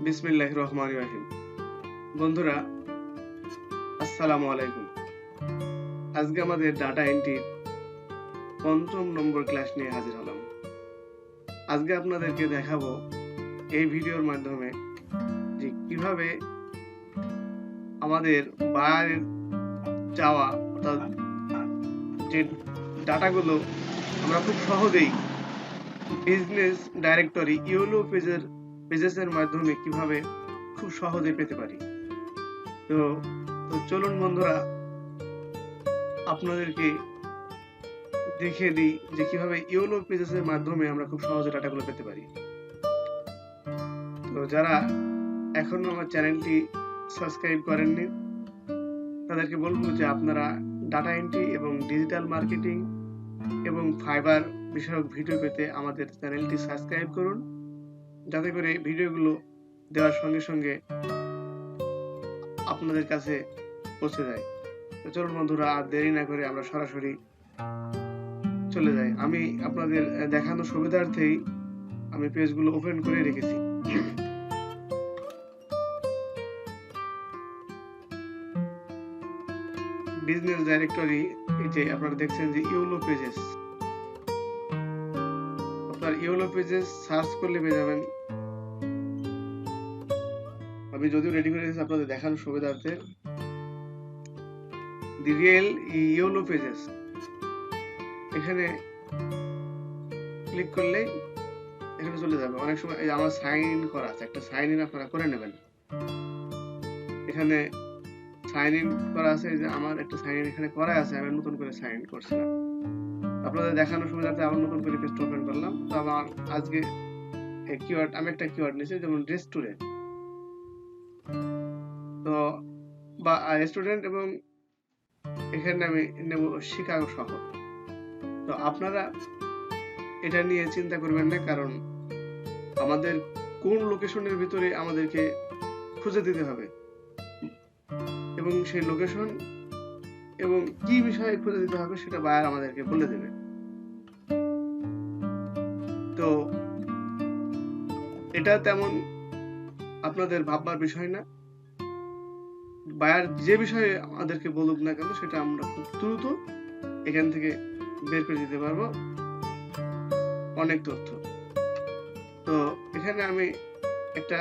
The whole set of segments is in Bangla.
বিসমিল্লাহির রহমানির রহিম। বন্ধুরা, আসসালামু আলাইকুম। আজকে আমাদের ডাটা এন্ট্রির ৫ম নম্বর ক্লাস নিয়ে হাজির হলাম। আজকে আপনাদেরকে দেখাবো এই ভিডিওর মাধ্যমে যে কিভাবে আমাদের বায়ারের চাওয়া অর্থাৎ যে ডাটাগুলো আমরা খুব সহজেই বিজনেস ডাইরেক্টরি ইয়েলো পেজেসের মাধ্যমে কিভাবে খুব সহজে পেতে পারি। তো চলুন বন্ধুরা, আপনাদেরকে দেখিয়ে দিই যে কিভাবে ইয়েলো পেজেসের মাধ্যমে আমরা খুব সহজে ডাটাগুলো পেতে পারি। তো যারা এখনো আমার চ্যানেলটি সাবস্ক্রাইব করেননি তাদেরকে বলবো যে আপনারা ডাটা এন্ট্রি এবং ডিজিটাল মার্কেটিং এবং ফাইবার বিষয়ক ভিডিও পেতে আমাদের চ্যানেলটি সাবস্ক্রাইব করুন, যাতে করে ভিডিওগুলো দেওয়ার সঙ্গে সঙ্গে আপনাদের কাছে পৌঁছে যায়। তো চলুন বন্ধুরা, আর দেরি না করে আমরা সরাসরি চলে যাই। আমি আপনাদের দেখানোর সুবিধার্থেই আমি পেজগুলো ওপেন করে রেখেছি। বিজনেস ডাইরেক্টরি, এই যে আপনারা দেখছেন যে ইয়েলো পেজেস, আপনার ইয়েলো পেজেস সার্চ করলে পেয়ে যাবেন। আমি যদিও রেডি করে রেখেছি আপনাদের দেখানোর সুবিধার্থে। দি রিয়েল ইয়েলো পেজেস, এখানে ক্লিক করলে এখানে চলে যাবে। অনেক সময় আমার সাইন ইন করা আছে, একটা সাইন ইন আপনারা করে নেবেন। এখানে সাইন ইন করা আছে, যে আমার একটা সাইন ইন এখানে করা আছে, আমি নতুন করে সাইন ইন করছি না। আপনাদের দেখানোর সুবিধার্থে আবার নতুন করে পেজটা ওপেন করলাম। তো আমার আজকে কিওয়ার্ড, আমি একটা কিওয়ার্ড নিয়েছি, যেমন রেস্টুরেন্ট। তো বা রেস্টুরেন্ট, এবং এখানে আমি নেব শিকাগো শহর। তো আপনারা এটা নিয়ে চিন্তা করবেন না, কারণ আমাদের কোন লোকেশনের ভিতরে আমাদেরকে খুঁজে দিতে হবে এবং সেই লোকেশন এবং কি বিষয়ে খুঁজে দিতে হবে সেটা বায়ার আমাদেরকে বলে দেবে। তো এটা তেমন আপনাদের ভাববার বিষয় না। বায়ার যে বিষয়ে আমাদেরকে বলুক না কেন, সেটা আমরা খুব দ্রুত এখান থেকে বের করে দিতে পারবো অনেক তথ্য। তো এখানে আমি একটা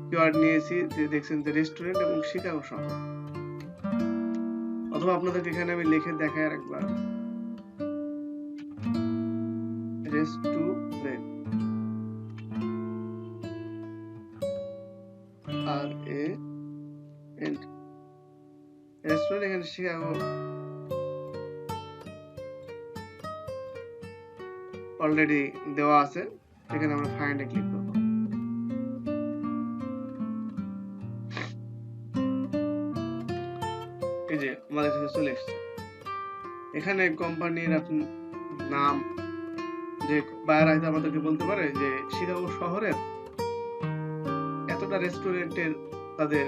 কিওয়ার্ড নিয়েছি, যে দেখছেন যে রেস্টুরেন্ট এবং শিকাগো শহর। অথবা আপনাদেরকে এখানে আমি লিখে দেখাই একবার, রেস্টুরেন্ট, আর এ এন্ড রেস্টুরেন্ট, এখানে শিকাগো অলরেডি দেওয়া আছে। এখানে আমরা ফাইন্ডে ক্লিক করব। এই যে আমাদের কাছে চলে এসেছে। এখানে কোম্পানির নাম, যে বায়ার হয়তো আমাদেরকে বলতে পারে যে শিকাগো শহরের এতটা রেস্টুরেন্টের, তাদের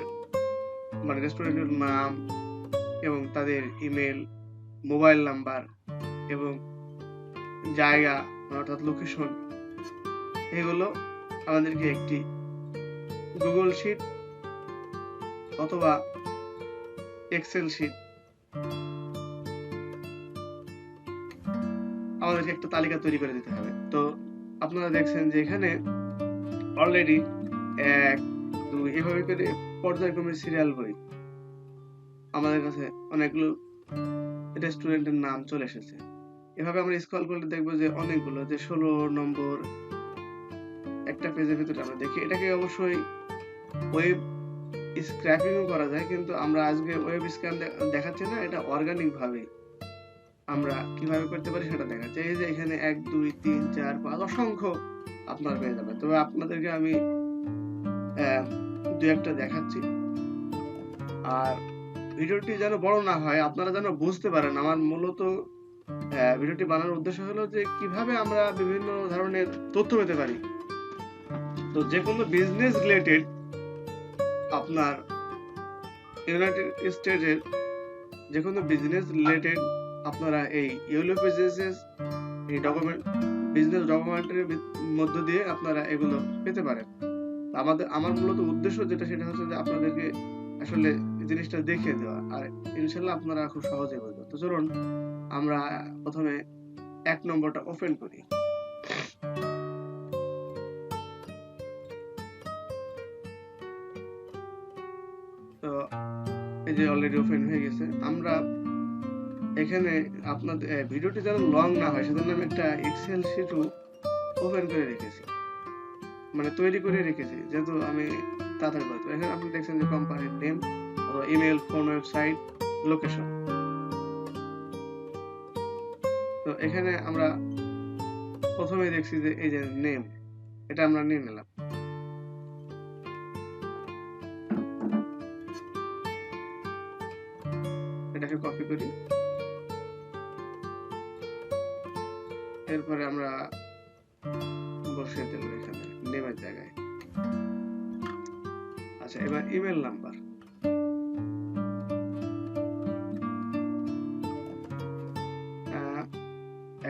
মানে রেস্টুরেন্টের নাম এবং তাদের ইমেল, মোবাইল নাম্বার এবং জায়গা অর্থাৎ লোকেশন, এগুলো আমাদেরকে একটি গুগল শিট অথবা এক্সেল শিট আমাদেরকে একটা তালিকা তৈরি করে দিতে হবে। তো আপনারা দেখছেন যে এখানে অলরেডি 1, 2 এভাবে করে পর্যায়ক্রমে সিরিয়াল বই আমাদের কাছে অনেকগুলো রেস্টুরেন্টের নাম চলে এসেছে। এভাবে আমরা স্ক্রল করলে দেখবো যে অনেকগুলো, যে 16 নম্বর একটা পেজের ভিতরে আমরা দেখি। এটাকে অবশ্যই ওয়েব স্ক্র্যাপিংও করা যায়, কিন্তু আমরা আজকে ওয়েব স্ক্যান দেখাচ্ছি না, এটা অর্গানিক ভাবে আমরা কিভাবে করতে পারি সেটা দেখাচ্ছি। এই যে এখানে 1, 2, 3, 4, 5 অসংখ্য আপনার পেয়ে যাবে। তবে আপনাদেরকে আমি 2-1টা দেখাচ্ছি। আর ভিডিওটি যেন বড় না হয়, আপনারা যেন বুঝতে পারেন। আমার মূলত ভিডিওটি বানানোর উদ্দেশ্য হলো যে কিভাবে আমরা বিভিন্ন ধরনের তথ্য পেতে পারি। তো যে কোনো বিজনেস রিলেটেড, আপনার ইউনাইটেড স্টেটসের যে কোনো বিজনেস রিলেটেড আপনারা এই ইয়েলো পেজেস এই বিজনেস ডকুমেন্টের মধ্য দিয়ে আপনারা এগুলো পেতে পারেন। আমার মূলত উদ্দেশ্য যেটা সেটা হচ্ছে যে আপনাদেরকে আসলে জিনিসটা দেখিয়ে দেওয়া, আর ইনশাল্লাহ আপনারা খুব সহজে বুঝবেন। তো চলুন আমরা প্রথমে 1 নম্বরটা ওপেন করি। তো এই যে অলরেডি ওপেন হয়ে গেছে। আমরা এখানে আপনাদের ভিডিওটি যেন লং না হয় সেজন্য আমি একটা এক্সেল শিটও ওপেন করে রেখেছি, মানে তৈরি করে রেখেছি, যেহেতু আমি তাড়াতাড়ি বলতে। এখানে আপনি দেখছেন যে কোম্পানির নেম অথবা ইমেল, ফোন, ওয়েবসাইট, লোকেশন। তো এখানে আমরা প্রথমে দেখছি যে এই যে নেম, এটা আমরা নিয়ে নিলাম। এটাকে কপি করি, এরপরে আমরা বসিয়ে দিলাম এখানে নেমের জায়গায়। আচ্ছা, এবার ইমেল নাম্বার।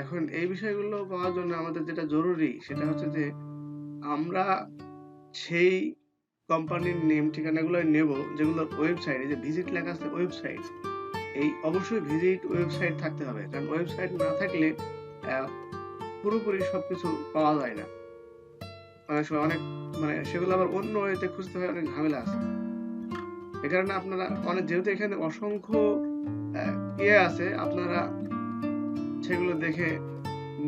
এখন এই বিষয়গুলো পাওয়ার জন্য আমাদের যেটা জরুরি সেটা হচ্ছে যে আমরা সেই কোম্পানির নেম ঠিকানাগুলো নেব যেগুলোর ওয়েবসাইট, এই যে ভিজিট লেখা আছে ওয়েবসাইট, এই অবশ্যই ভিজিট ওয়েবসাইট থাকতে হবে, কারণ ওয়েবসাইট না থাকলে পুরোপুরি সবকিছু পাওয়া যায় না। অনেক সময় অনেক মানে সেগুলো আবার অন্য ওয়েতে খুঁজতে হয়, অনেক ঝামেলা আছে। এ কারণে আপনারা যেহেতু এখানে অসংখ্য ইয়ে আছে, আপনারা সেগুলো দেখে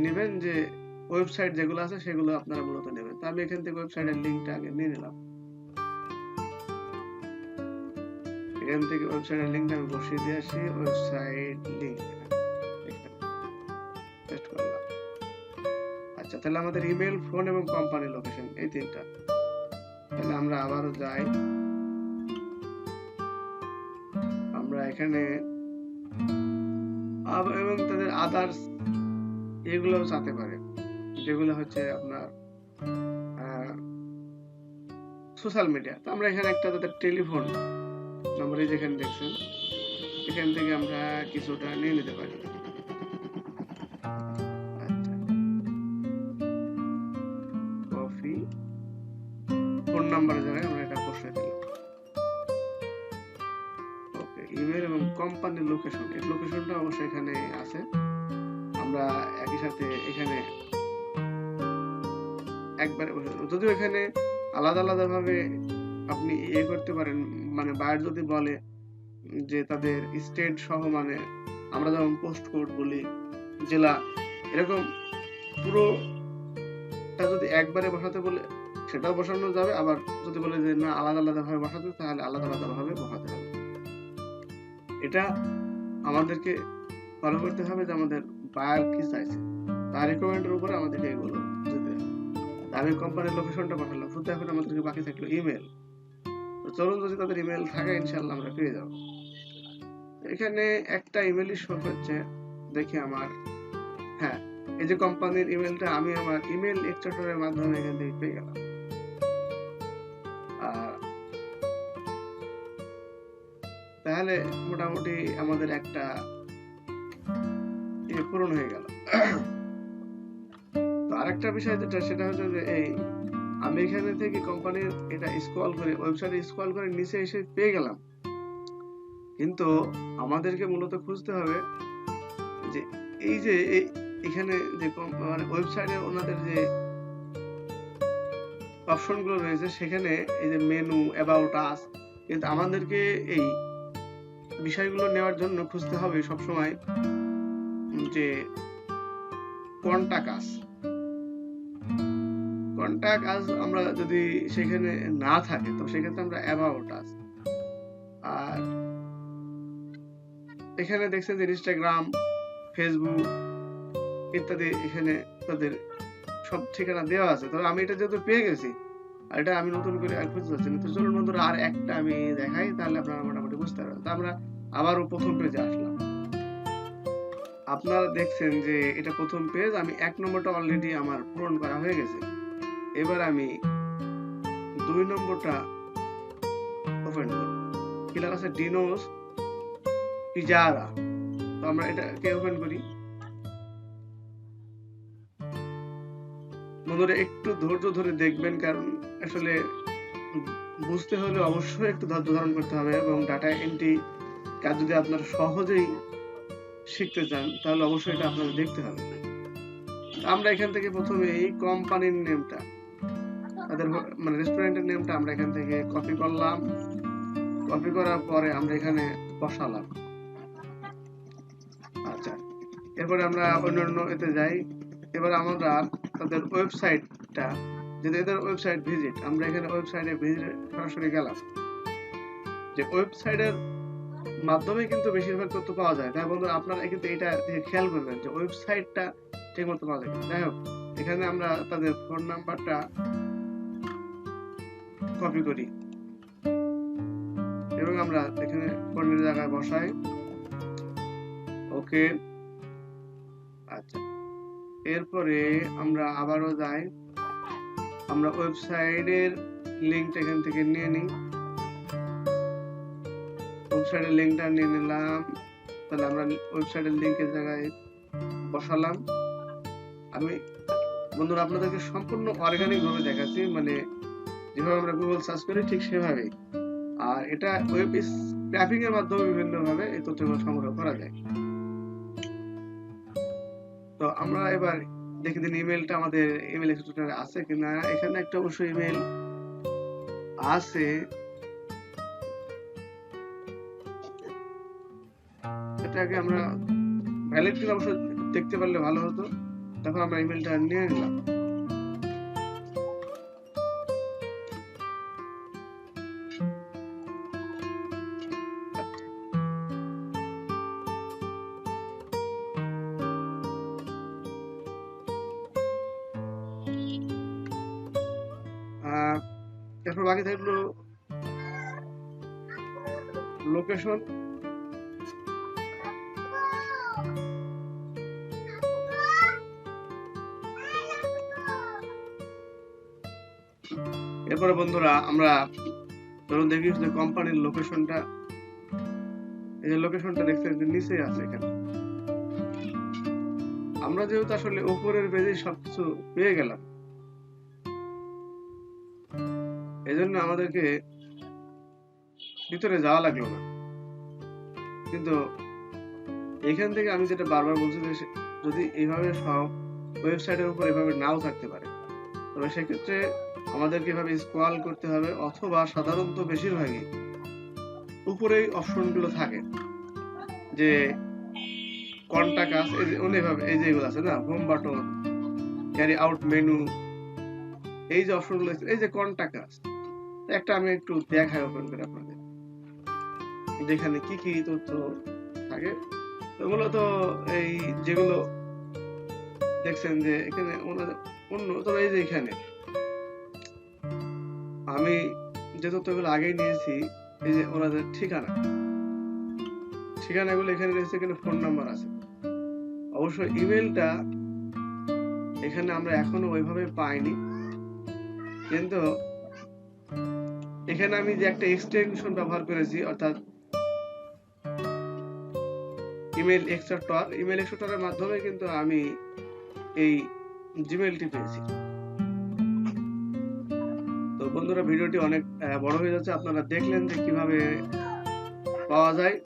নেবেন যে ওয়েবসাইট যেগুলো আছে সেগুলো আপনারা মূলত নেবেন। তো আমি এখান থেকে ওয়েবসাইটের লিঙ্কটা আগে নিয়ে নিলাম। এখান থেকে ওয়েবসাইটের লিঙ্কটা আমি বসিয়ে দিয়ে আসি। ওয়েবসাইট লিঙ্ক পেস্ট করলাম। আচ্ছা, তাহলে আমাদের ইমেল, ফোন এবং কোম্পানি লোকেশন এই তিনটা। তাহলে আমরা আবারও যাই, আমরা এখানে এবং তাদের আদার্স এগুলোও চাতে পারে, যেগুলো হচ্ছে আপনার সোশ্যাল মিডিয়া। তো আমরা এখানে একটা তাদের টেলিফোন নাম্বার যেখানে দেখছেন এখান থেকে আমরা কিছুটা নিয়ে নিতে পারি। আচ্ছা, কফি ফোন নাম্বারের জায়গায় আমরা এটা বসিয়ে দিলাম। ওকে, ইমেল এবং কোম্পানির লোকেশন, এই লোকেশনটা অবশ্যই এখানে আছে। আমরা একই সাথে এখানে একবারে যদিও এখানে আলাদা আলাদা ভাবে আপনি ইয়ে করতে পারেন, মানে বায়ার যদি বলে যে তাদের স্টেট সহ, মানে আমরা যেমন পোস্ট কোড বলি, জেলা, এরকম পুরোটা যদি একবারে বসাতে বলে সেটাও বসানো যাবে, আবার যদি বলে যে না আলাদা আলাদা ভাবে বসাতে, তাহলে আলাদা আলাদা ভাবে বসাতে হবে। এটা আমাদেরকে ফলো করতে হবে যে আমাদের বায়ার কি চাইছে, তার রিকোয়ারমেন্টের উপরে আমাদেরকে এগুলো যেতে হবে। আমি কোম্পানির লোকেশনটা পাঠালাম, শুধু এখন আমাদেরকে বাকি থাকলো ইমেল। তো চলুন, যদি তাদের ইমেল থাকে ইনশাআল্লাহ আমরা পেয়ে যাব। এখানে একটা ইমেলই শো হচ্ছে, দেখি আমার, হ্যাঁ, এই যে কোম্পানির ইমেলটা আমি আমার ইমেল এক্সট্রাক্টরের মাধ্যমে এখান থেকে পেয়ে গেলাম। তাহলে মোটামুটি আমাদের একটা পূরণ হয়ে গেল। তো আরেকটা বিষয় যেটা সেটা হচ্ছে যে এই আমি এখানে থেকে কোম্পানির এটা স্ক্রল করে ওয়েবসাইটে স্ক্রল করে নিচে এসে পেয়ে গেলাম, কিন্তু আমাদেরকে মূলত খুঁজতে হবে যে এই যে এখানে যে মানে ওয়েবসাইটে ওনাদের যে অপশনগুলো রয়েছে সেখানে এই যে মেনু, অ্যাবাউট আস, কিন্তু আমাদেরকে এই বিষয়গুলো নেওয়ার জন্য খুঁজতে হবে সবসময় যে কন্টাক্ট আস আমরা যদি সেখানে না থাকে তো সেক্ষেত্রে আমরা অ্যাবাউট আস, আর এখানে দেখছেন যে ইনস্টাগ্রাম, ফেসবুক ইত্যাদি এখানে তাদের সব ঠিকানা দেওয়া আছে। তবে আমি এটা যেহেতু পেয়ে গেছি আর এটা আমি নতুন করে আর খুঁজতে পারছি না, তো চলুন বন্ধুরা আর একটা আমি দেখাই, তাহলে আপনারা মোটামুটি বুঝতে পারবেন। তো আমরা আবারও প্রথম পেজে আসলাম। আপনারা দেখছেন যে এটা প্রথম পেজ, আমি 1 নম্বরটা অলরেডি আমার পূরণ করা হয়ে গেছে। এবার আমি 2 নম্বরটা ওপেন করব। কি লেখা আছে? ডিনোস পিজারা। তো আমরা এটাকে ওপেন করি। বন্ধুরা একটু ধৈর্য ধরে দেখবেন, কারণ আসলে বুঝতে হলে অবশ্যই একটু ধৈর্য ধারণ করতে হবে, এবং ডাটা এন্ট্রি কাজ যদি আপনারা সহজেই শিখতে চান তাহলে অবশ্যই এটা আপনাদের দেখতে হবে। আমরা এখান থেকে প্রথমে এই কোম্পানির নেমটা, তাদের মানে রেস্টুরেন্টের নেমটা আমরা এখান থেকে কপি করলাম। কপি করার পরে আমরা এখানে বসালাম। আচ্ছা, এরপরে আমরা অন্যান্য এতে যাই। এবার আমরা তাদের ওয়েবসাইটটা, যদি এদের ওয়েবসাইট ভিজিট, আমরা এখানে ওয়েবসাইটে ভিজিট সরাসরি গেলাম। যে ওয়েবসাইটের মাধ্যমে কিন্তু বেশিরভাগ তথ্য পাওয়া যায়, তাই বন্ধুরা আপনারা কিন্তু এটা খেয়াল করবেন যে ওয়েবসাইটটা ঠিক মতো পাওয়া যায়। যাই হোক, এখানে আমরা তাদের ফোন নাম্বারটা কপি করি এবং আমরা এখানে ফোনের জায়গায় বসাই। ওকে, আচ্ছা, এরপরে আমরা আবারও যাই। আমরা ওয়েবসাইটের লিঙ্কটা এখান থেকে নিয়ে নিই। ওয়েবসাইটের লিঙ্কটা নিয়ে নিলাম। তাহলে আমরা ওয়েবসাইটের লিঙ্কের জায়গায় বসালাম। আমি বন্ধুরা আপনাদেরকে সম্পূর্ণ অর্গানিক ভাবে দেখাচ্ছি, মানে যেভাবে আমরা গুগল সার্চ করি ঠিক সেভাবে। আর এটা ওয়েব স্ক্র্যাপিং এর মাধ্যমে বিভিন্ন ভাবে এই তথ্যগুলো সংগ্রহ করা যায়। তো আমরা এবার দেখি দিন ইমেলটা আমাদের ইমেল এক্সটেনশনে আছে কিনা। এখানে একটা অবশ্যই ইমেল আছে। এটাকে আমরা ভ্যালিড কিনা অবশ্যই দেখতে পারলে ভালো হতো। তখন আমরা ইমেলটা নিয়ে নিলাম। এরপর বাকি থাকলো লোকেশন। এরপরে বন্ধুরা আমরা ধরুন দেখি যে কোম্পানির লোকেশনটা, এই যে লোকেশনটা দেখছেন যে নিচে আছে এখানে। আমরা যেহেতু আসলে উপরের পেজে সবকিছু পেয়ে গেলাম, এজন্য আমাদেরকে ভিতরে যাওয়া লাগলো না। কিন্তু এখান থেকে আমি যেটা বারবার বলছি যে যদি এইভাবে সব ওয়েবসাইটের উপর এভাবে নাও থাকতে পারে, তবে সেক্ষেত্রে আমাদেরকে এভাবে স্ক্রল করতে হবে, অথবা সাধারণত বেশিরভাগই উপরেই অপশনগুলো থাকে যে কন্টাক্ট আস, অনেকভাবে এই যে এগুলো আছে না, home button, carry out menu, এই যে অপশনগুলো আছে, এই যে কন্টাক্ট আস, একটা আমি একটু দেখাই ওপেন করে আপনাদের, যেখানে কি কি তথ্য থাকে। তো মূলত এই যেগুলো দেখছেন যে এখানে অন্য, তবে এই যে এখানে আমি যে তথ্যগুলো আগেই নিয়েছি, এই যে ওনাদের ঠিকানাগুলো এখানে রয়েছে, এখানে ফোন নাম্বার আছে। অবশ্যই ইমেলটা এখানে আমরা এখনো ওইভাবে পাইনি, কিন্তু এখানে আমি যে একটা এক্সটেনশন ব্যবহার করেছি, অর্থাৎ ইমেল এক্সট্রাক্টরের মাধ্যমে কিন্তু আমি এই জিমেলটি পেয়েছি। তো বন্ধুরা ভিডিওটি অনেক বড় হয়ে যাচ্ছে, আপনারা দেখলেন যে কিভাবে পাওয়া যায়।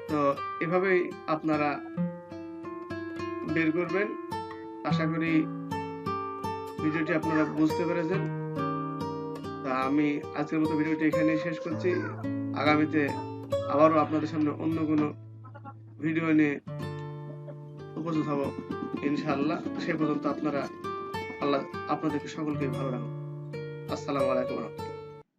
তো এভাবেই আপনারা বের করবেন। আশা করি ভিডিওটি আপনারা বুঝতে পেরেছেন। তা আমি আজকের মতো ভিডিওটি এখানেই শেষ করছি। আগামীতে আবারও আপনাদের সামনে অন্য কোনো ভিডিও নিয়ে উপস্থিত হব ইনশাআল্লাহ। সে পর্যন্ত আপনারা আল্লাহ আপনাদেরকে সকলকে ভালো রাখুন। আসসালামু আলাইকুম।